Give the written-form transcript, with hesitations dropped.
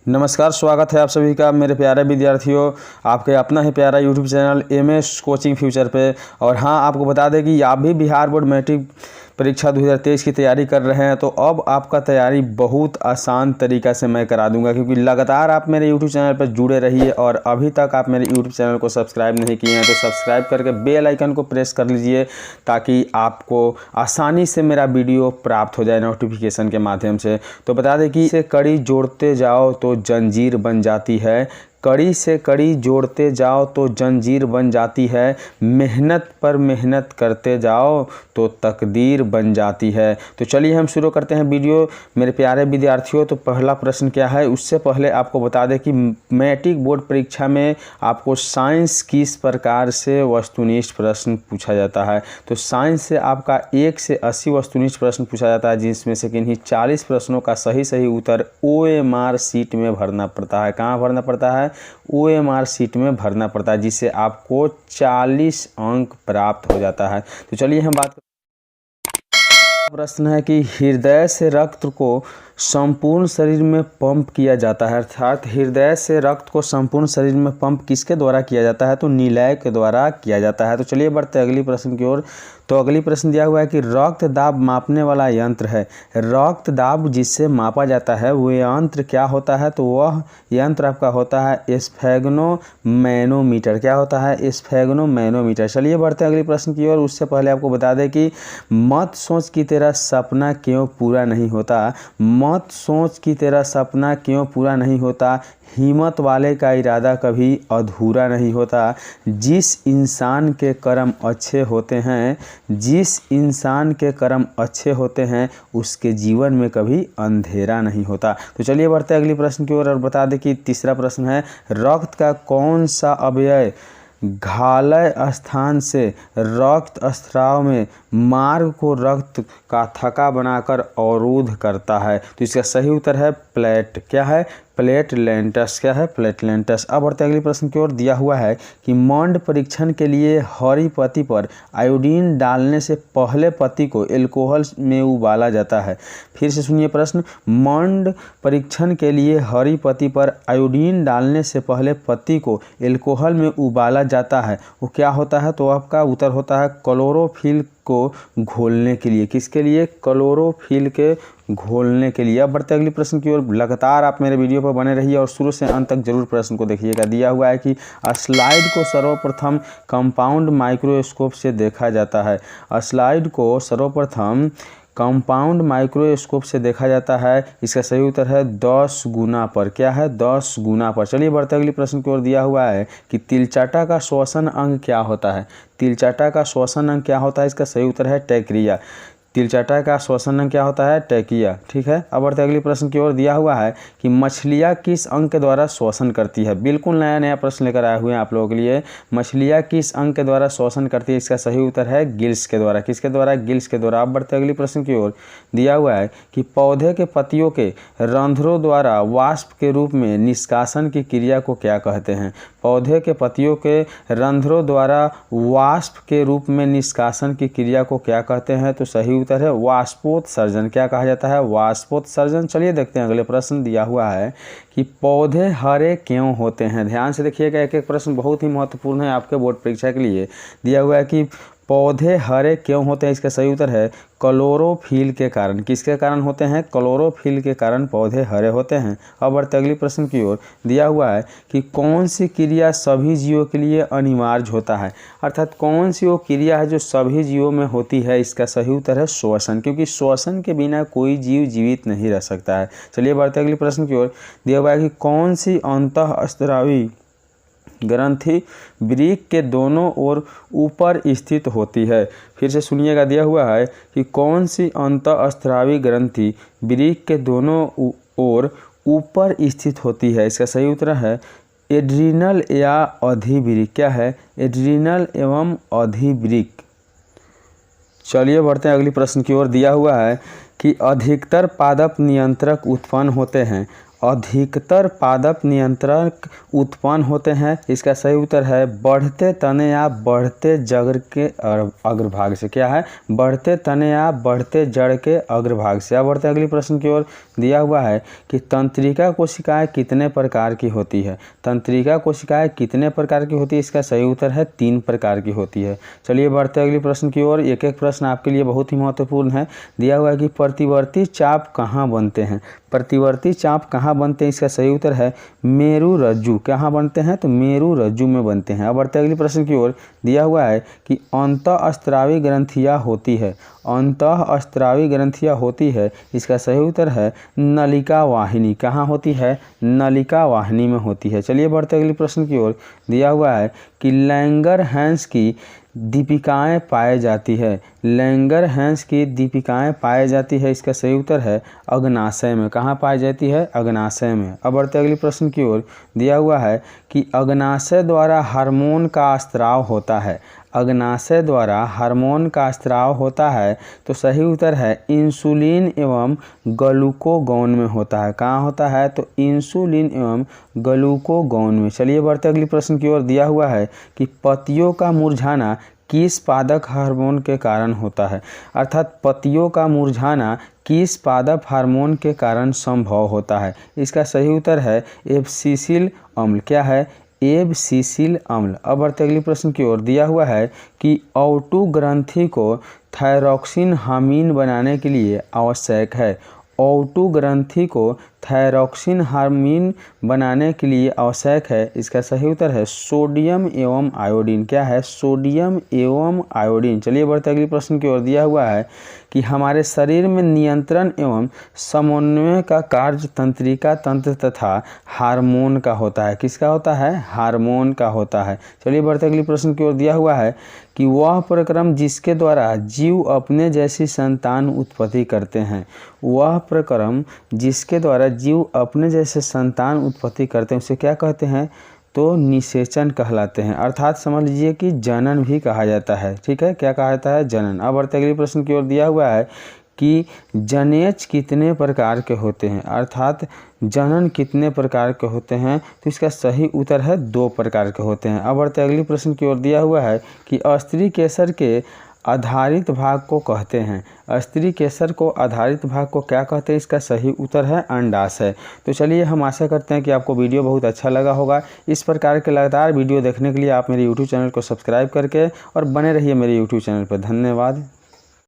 नमस्कार, स्वागत है आप सभी का मेरे प्यारे विद्यार्थियों आपके अपना ही प्यारा YouTube channel MS coaching future पे। और हाँ, आपको बता दें कि आप भी बिहार बोर्ड मैट्रिक परीक्षा 2023 की तैयारी कर रहे हैं तो अब आपका तैयारी बहुत आसान तरीक़ा से मैं करा दूंगा, क्योंकि लगातार आप मेरे यूट्यूब चैनल पर जुड़े रहिए और अभी तक आप मेरे यूट्यूब चैनल को सब्सक्राइब नहीं किए हैं तो सब्सक्राइब करके बेल आइकन को प्रेस कर लीजिए ताकि आपको आसानी से मेरा वीडियो प्राप्त हो जाए नोटिफिकेशन के माध्यम से। तो बता दें कि इसे कड़ी जोड़ते जाओ तो जंजीर बन जाती है, कड़ी से कड़ी जोड़ते जाओ तो जंजीर बन जाती है, मेहनत पर मेहनत करते जाओ तो तकदीर बन जाती है। तो चलिए हम शुरू करते हैं वीडियो मेरे प्यारे विद्यार्थियों। तो पहला प्रश्न क्या है, उससे पहले आपको बता दें कि मैट्रिक बोर्ड परीक्षा में आपको साइंस किस प्रकार से वस्तुनिष्ठ प्रश्न पूछा जाता है। तो साइंस से आपका 1 से 80 वस्तुनिष्ठ प्रश्न पूछा जाता है, जिसमें से किन्हीं 40 प्रश्नों का सही उत्तर OMR शीट में भरना पड़ता है। कहाँ भरना पड़ता है? OMR शीट में भरना पड़ता है, जिससे आपको 40 अंक प्राप्त हो जाता है। तो चलिए हम बात प्रश्न है कि हृदय से रक्त को संपूर्ण शरीर में पंप किया जाता है, अर्थात हृदय से रक्त को संपूर्ण शरीर में पंप किसके द्वारा किया जाता है? तो निलय के द्वारा किया जाता है। तो चलिए बढ़ते अगली प्रश्न की ओर। तो अगली प्रश्न दिया हुआ है कि रक्त दाब मापने वाला यंत्र है, रक्त दाब जिससे मापा जाता है वो यंत्र क्या होता है? तो वह यंत्र आपका होता है स्फेग्नोमैनोमीटर। क्या होता है? स्फेग्नोमैनोमीटर। चलिए बढ़ते हैं अगली प्रश्न की ओर। उससे पहले आपको बता दें कि मत सोच कि तेरा सपना क्यों पूरा नहीं होता, मत सोच कि तेरा सपना क्यों पूरा नहीं होता, हिम्मत वाले का इरादा कभी अधूरा नहीं होता, जिस इंसान के कर्म अच्छे होते हैं, जिस इंसान के कर्म अच्छे होते हैं उसके जीवन में कभी अंधेरा नहीं होता। तो चलिए बढ़ते हैं अगली प्रश्न की ओर और बता दें कि तीसरा प्रश्न है, रक्त का कौन सा अवयव घालय स्थान से रक्त स्राव में मार्ग को रक्त का थक्का बनाकर अवरुद्ध करता है? तो इसका सही उत्तर है प्लेट। क्या है? प्लेटलेंटस। क्या है? प्लेटलेंटस। अब बढ़ते अगले प्रश्न की ओर। दिया हुआ है कि मंड परीक्षण के लिए हरी पत्ती पर आयोडीन डालने से पहले पत्ती को एल्कोहल में उबाला जाता है। फिर से सुनिए प्रश्न, मंड परीक्षण के लिए हरी पत्ती पर आयोडीन डालने से पहले पत्ती को एल्कोहल में उबाला जाता है, वो क्या होता है? तो आपका उत्तर होता है क्लोरोफिल को घोलने के लिए। किसके लिए? क्लोरोफिल के घोलने के लिए। अब बढ़ते अगली प्रश्न की ओर। लगातार आप मेरे वीडियो पर बने रहिए और शुरू से अंत तक जरूर प्रश्न को देखिएगा। दिया हुआ है कि स्लाइड को सर्वप्रथम कंपाउंड माइक्रोस्कोप से देखा जाता है, स्लाइड को सर्वप्रथम कंपाउंड माइक्रोस्कोप से देखा जाता है। इसका सही उत्तर है 10 गुना पर। क्या है? 10 गुना पर। चलिए बढ़ते अगली प्रश्न की ओर। दिया हुआ है कि तिलचाटा का श्वसन अंग क्या होता है? तिलचाटा का श्वसन अंग क्या होता है? इसका सही उत्तर है ट्रैकिया। तिलचाटा का श्वसन अंग क्या होता है? ट्रैकिया। ठीक है। अब बढ़ते अगली प्रश्न की ओर। दिया हुआ है कि मछलियाँ किस अंग के द्वारा श्वसन करती है? बिल्कुल नया प्रश्न लेकर आए हुए हैं आप लोगों के लिए। मछलियाँ किस अंग के द्वारा श्वसन करती है? इसका सही उत्तर है गिल्स के द्वारा। किसके द्वारा? गिल्स के द्वारा। अब बढ़ते अगली प्रश्न की ओर। दिया हुआ है कि पौधे के पत्तियों के रंध्रों द्वारा वाष्प के रूप में निष्कासन की क्रिया को क्या कहते हैं? पौधे के पत्तियों के रंध्रों द्वारा वाष्प के रूप में निष्कासन की क्रिया को क्या कहते हैं? तो सही उत्तर है वाष्पोत्सर्जन। क्या कहा जाता है? वाष्पोत्सर्जन। चलिए देखते हैं अगले प्रश्न। दिया हुआ है कि पौधे हरे क्यों होते हैं? ध्यान से देखिएगा, एक एक प्रश्न बहुत ही महत्वपूर्ण है आपके बोर्ड परीक्षा के लिए। दिया हुआ है कि पौधे हरे क्यों होते हैं? इसका सही उत्तर है क्लोरोफिल के कारण। किसके कारण होते हैं? क्लोरोफिल के कारण पौधे हरे होते हैं। अब बढ़ते अगली प्रश्न की ओर। दिया हुआ है कि कौन सी क्रिया सभी जीवों के लिए अनिवार्य होता है, अर्थात कौन सी वो क्रिया है जो सभी जीवों में होती है? इसका सही उत्तर है श्वसन, क्योंकि श्वसन के बिना कोई जीव जीवित नहीं रह सकता है। चलिए बढ़ते अगली प्रश्न की ओर। दिया हुआ है कि कौन सी अंतःस्रावी ग्रंथि वृक्क के दोनों ओर ऊपर स्थित होती है? फिर से सुनिएगा। दिया हुआ है कि कौन सी अंतःस्रावी ग्रंथि वृक्क के दोनों ओर ऊपर स्थित होती है? इसका सही उत्तर है एड्रिनल या अधिवृक्क। क्या है? एड्रिनल एवं अधिवृक्क। चलिए बढ़ते हैं अगली प्रश्न की ओर। दिया हुआ है कि अधिकतर पादप नियंत्रक उत्पन्न होते हैं, अधिकतर पादप नियंत्रक उत्पन्न होते हैं। इसका सही उत्तर है बढ़ते तने या बढ़ते जड़ के अग्रभाग से। क्या है? बढ़ते तने या बढ़ते जड़ के अग्रभाग से। अब बढ़ते अगले प्रश्न की ओर। दिया हुआ है कि तंत्रिका कोशिकाएं कितने प्रकार की होती है। तंत्रिका कोशिकाएं कितने प्रकार की होती है? इसका सही उत्तर है 3 प्रकार की होती है। चलिए बढ़ते अगले प्रश्न की ओर। एक एक प्रश्न आपके लिए बहुत ही महत्वपूर्ण है। दिया हुआ है कि प्रतिवर्ती चाप कहाँ बनते हैं। प्रतिवर्ती चाप कहाँ बनते हैं? इसका सही उत्तर है मेरु रज्जु। कहाँ बनते हैं? तो मेरु रज्जु में बनते हैं। अब बढ़ते अगले प्रश्न की ओर। दिया हुआ है कि अंतःस्त्रावी ग्रंथियाँ होती है। अंतःस्त्रावी ग्रंथियाँ होती है। इसका सही उत्तर है नलिका वाहिनी। कहाँ होती है? नलिका वाहिनी में होती है। चलिए बढ़ते अगले प्रश्न की ओर। दिया हुआ है कि लैंगरहैंस की दीपिकाएं पाई जाती है। लैंगरहैंस की दीपिकाएं पाई जाती है। इसका सही उत्तर है अग्नाशय में। कहाँ पाई जाती है? अग्नाशय में। अब बढ़ते अगले प्रश्न की ओर। दिया हुआ है कि अग्नाशय द्वारा हार्मोन का स्राव होता है। अग्नाशय द्वारा हार्मोन का स्राव होता है। तो सही उत्तर है इंसुलिन एवं ग्लूकोगोन में होता है। कहाँ होता है? तो इंसुलिन एवं ग्लूकोगोन में। चलिए बढ़ते अगले प्रश्न की ओर। दिया हुआ है कि पत्तियों का मुरझाना किस पादप हार्मोन के कारण होता है। अर्थात पत्तियों का मुरझाना किस पादप हार्मोन के कारण संभव होता है। इसका सही उत्तर है एब्सिसिल अम्ल। क्या है? एब्सिसिल अम्ल। अब बढ़ते अगले प्रश्न की ओर। दिया हुआ है कि O2 ग्रंथि को थायरॉक्सिन हार्मिन बनाने के लिए आवश्यक है। O2 ग्रंथि को थायरॉक्सिन हार्मिन बनाने के लिए आवश्यक है। इसका सही उत्तर है सोडियम एवं आयोडीन। क्या है? सोडियम एवं आयोडीन। चलिए बढ़ते अगले प्रश्न की ओर। दिया हुआ है कि हमारे शरीर में नियंत्रण एवं समन्वय का कार्य तंत्रिका तंत्र तथा हार्मोन का होता है। किसका होता है? हार्मोन का होता है। चलिए बढ़ते अगले प्रश्न की ओर। दिया हुआ है कि वह प्रक्रम जिसके द्वारा जीव अपने जैसी संतान उत्पत्ति करते हैं। वह प्रक्रम जिसके द्वारा जीव अपने जैसे संतान उत्पत्ति करते हैं उसे क्या कहते हैं? तो निषेचन कहलाते हैं। अर्थात समझ लीजिए कि जनन भी कहा जाता है। ठीक है, क्या कहा जाता है? जनन। अब बढ़ते अगले प्रश्न की ओर। दिया हुआ है कि जनेच कितने प्रकार के होते हैं। अर्थात जनन कितने प्रकार के होते हैं? तो इसका सही उत्तर है 2 प्रकार के होते हैं। अब बढ़ते अगले प्रश्न की ओर। दिया हुआ है कि स्त्री केसर के आधारित भाग को कहते हैं। स्त्री केसर को आधारित भाग को क्या कहते हैं? इसका सही उत्तर है अंडाशय। तो चलिए हम आशा करते हैं कि आपको वीडियो बहुत अच्छा लगा होगा। इस प्रकार के लगातार वीडियो देखने के लिए आप मेरे YouTube चैनल को सब्सक्राइब करके और बने रहिए मेरे YouTube चैनल पर। धन्यवाद।